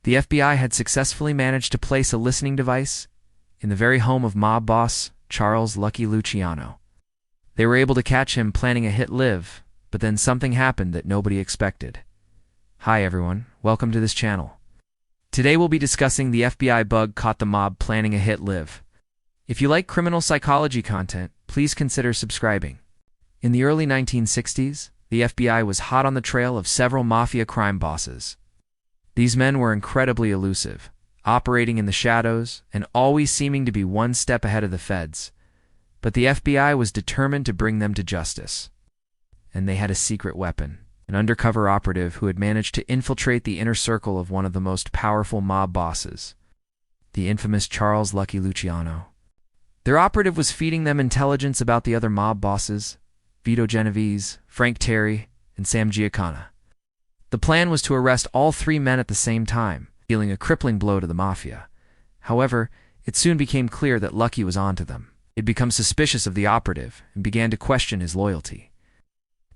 The FBI had successfully managed to place a listening device in the very home of mob boss Charles "Lucky" Luciano. They were able to catch him planning a hit live, but then something happened that nobody expected. Hi everyone, welcome to this channel. Today we'll be discussing the FBI bug caught the mob planning a hit live. If you like criminal psychology content, please consider subscribing. In the early 1960s, the FBI was hot on the trail of several mafia crime bosses. These men were incredibly elusive, operating in the shadows and always seeming to be one step ahead of the feds. But the FBI was determined to bring them to justice. And they had a secret weapon, an undercover operative who had managed to infiltrate the inner circle of one of the most powerful mob bosses, the infamous Charles "Lucky" Luciano. Their operative was feeding them intelligence about the other mob bosses, Vito Genovese, Frank Terry, and Sam Giancana. The plan was to arrest all three men at the same time, dealing a crippling blow to the Mafia. However, it soon became clear that Lucky was onto them. He'd become suspicious of the operative and began to question his loyalty.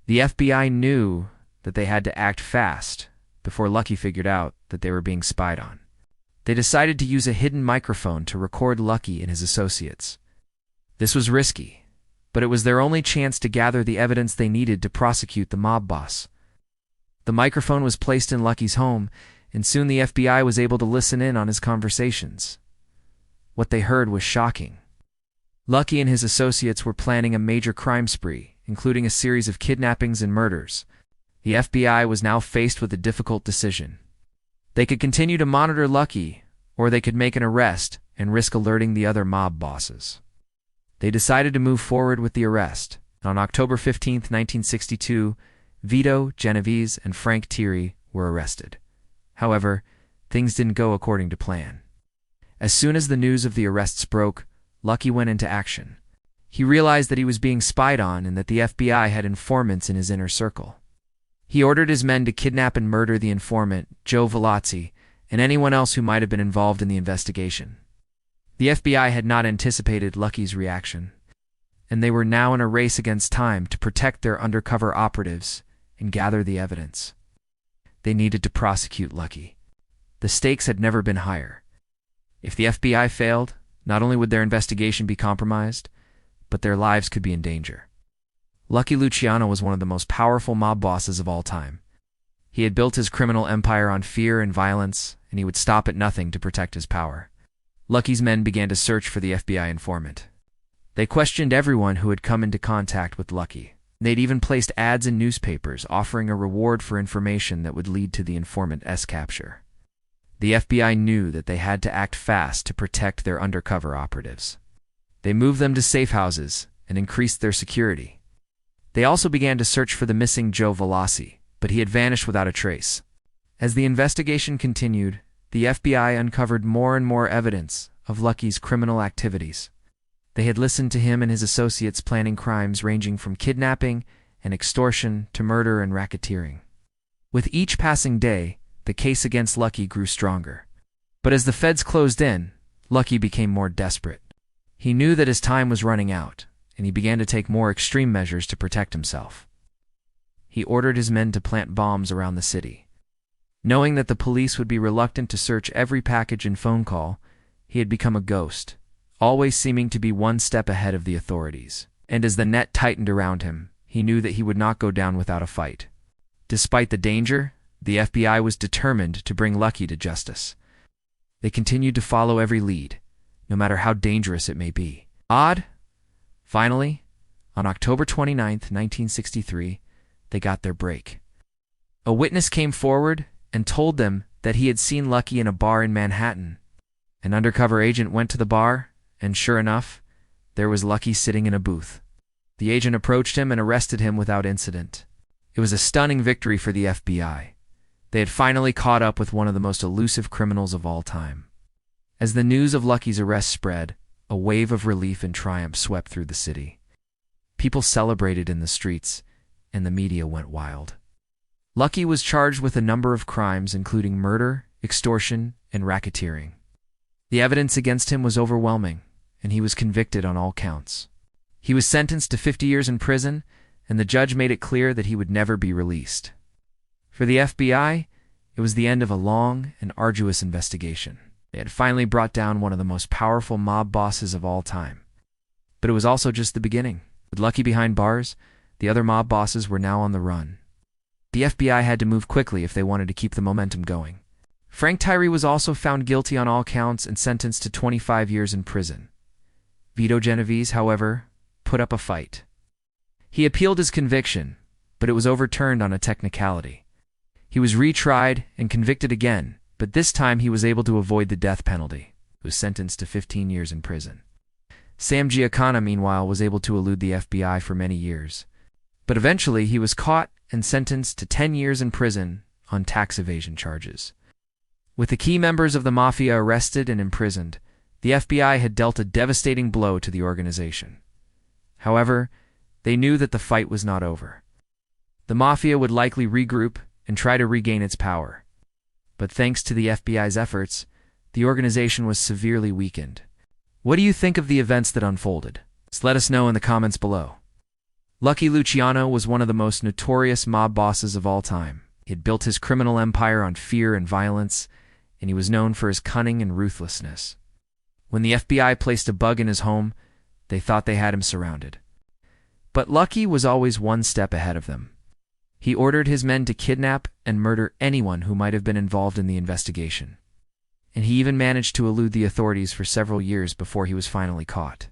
The FBI knew that they had to act fast before Lucky figured out that they were being spied on. They decided to use a hidden microphone to record Lucky and his associates. This was risky, but it was their only chance to gather the evidence they needed to prosecute the mob boss. The microphone was placed in Lucky's home, and soon the FBI was able to listen in on his conversations. What they heard was shocking. Lucky and his associates were planning a major crime spree, including a series of kidnappings and murders. The FBI was now faced with a difficult decision. They could continue to monitor Lucky, or they could make an arrest and risk alerting the other mob bosses. They decided to move forward with the arrest. On October 15, 1962, Vito, Genovese, and Frank Terry were arrested. However, things didn't go according to plan. As soon as the news of the arrests broke, Lucky went into action. He realized that he was being spied on and that the FBI had informants in his inner circle. He ordered his men to kidnap and murder the informant, Joe Velazzi, and anyone else who might have been involved in the investigation. The FBI had not anticipated Lucky's reaction, and they were now in a race against time to protect their undercover operatives and gather the evidence. They needed to prosecute Lucky. The stakes had never been higher. If the FBI failed, not only would their investigation be compromised, but their lives could be in danger. Lucky Luciano was one of the most powerful mob bosses of all time. He had built his criminal empire on fear and violence, and he would stop at nothing to protect his power. Lucky's men began to search for the FBI informant. They questioned everyone who had come into contact with Lucky. They'd even placed ads in newspapers offering a reward for information that would lead to the informant's capture. The FBI knew that they had to act fast to protect their undercover operatives. They moved them to safe houses and increased their security. They also began to search for the missing Joe Velazzi, but he had vanished without a trace. As the investigation continued, the FBI uncovered more and more evidence of Lucky's criminal activities. They had listened to him and his associates planning crimes ranging from kidnapping and extortion to murder and racketeering. With each passing day, the case against Lucky grew stronger. But as the feds closed in, Lucky became more desperate. He knew that his time was running out, and he began to take more extreme measures to protect himself. He ordered his men to plant bombs around the city. Knowing that the police would be reluctant to search every package and phone call, he had become a ghost, always seeming to be one step ahead of the authorities. And as the net tightened around him, he knew that he would not go down without a fight. Despite the danger, the FBI was determined to bring Lucky to justice. They continued to follow every lead, no matter how dangerous it may be. Finally, on October 29, 1963, they got their break. A witness came forward and told them that he had seen Lucky in a bar in Manhattan. An undercover agent went to the bar, and sure enough, there was Lucky sitting in a booth. The agent approached him and arrested him without incident. It was a stunning victory for the FBI. They had finally caught up with one of the most elusive criminals of all time. As the news of Lucky's arrest spread, a wave of relief and triumph swept through the city. People celebrated in the streets, and the media went wild. Lucky was charged with a number of crimes including murder, extortion, and racketeering. The evidence against him was overwhelming, and he was convicted on all counts. He was sentenced to 50 years in prison, and the judge made it clear that he would never be released. For the FBI, It was the end of a long and arduous investigation. They had finally brought down one of the most powerful mob bosses of all time. But it was also just the beginning. With Lucky behind bars, the other mob bosses were now on the run. The FBI had to move quickly if they wanted to keep the momentum going. Frank Tyree was also found guilty on all counts and sentenced to 25 years in prison. Vito Genovese, however, put up a fight. He appealed his conviction, but it was overturned on a technicality. He was retried and convicted again, but this time he was able to avoid the death penalty. He was sentenced to 15 years in prison. Sam Giancana, meanwhile, was able to elude the FBI for many years. But eventually he was caught and sentenced to 10 years in prison on tax evasion charges. With the key members of the Mafia arrested and imprisoned, the FBI had dealt a devastating blow to the organization. However, they knew that the fight was not over. The Mafia would likely regroup and try to regain its power. But thanks to the FBI's efforts, the organization was severely weakened. What do you think of the events that unfolded? Just let us know in the comments below. Lucky Luciano was one of the most notorious mob bosses of all time. He had built his criminal empire on fear and violence, and he was known for his cunning and ruthlessness. When the FBI placed a bug in his home, they thought they had him surrounded. But Lucky was always one step ahead of them. He ordered his men to kidnap and murder anyone who might have been involved in the investigation. And he even managed to elude the authorities for several years before he was finally caught.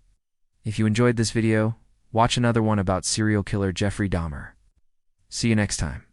If you enjoyed this video, watch another one about serial killer Jeffrey Dahmer. See you next time.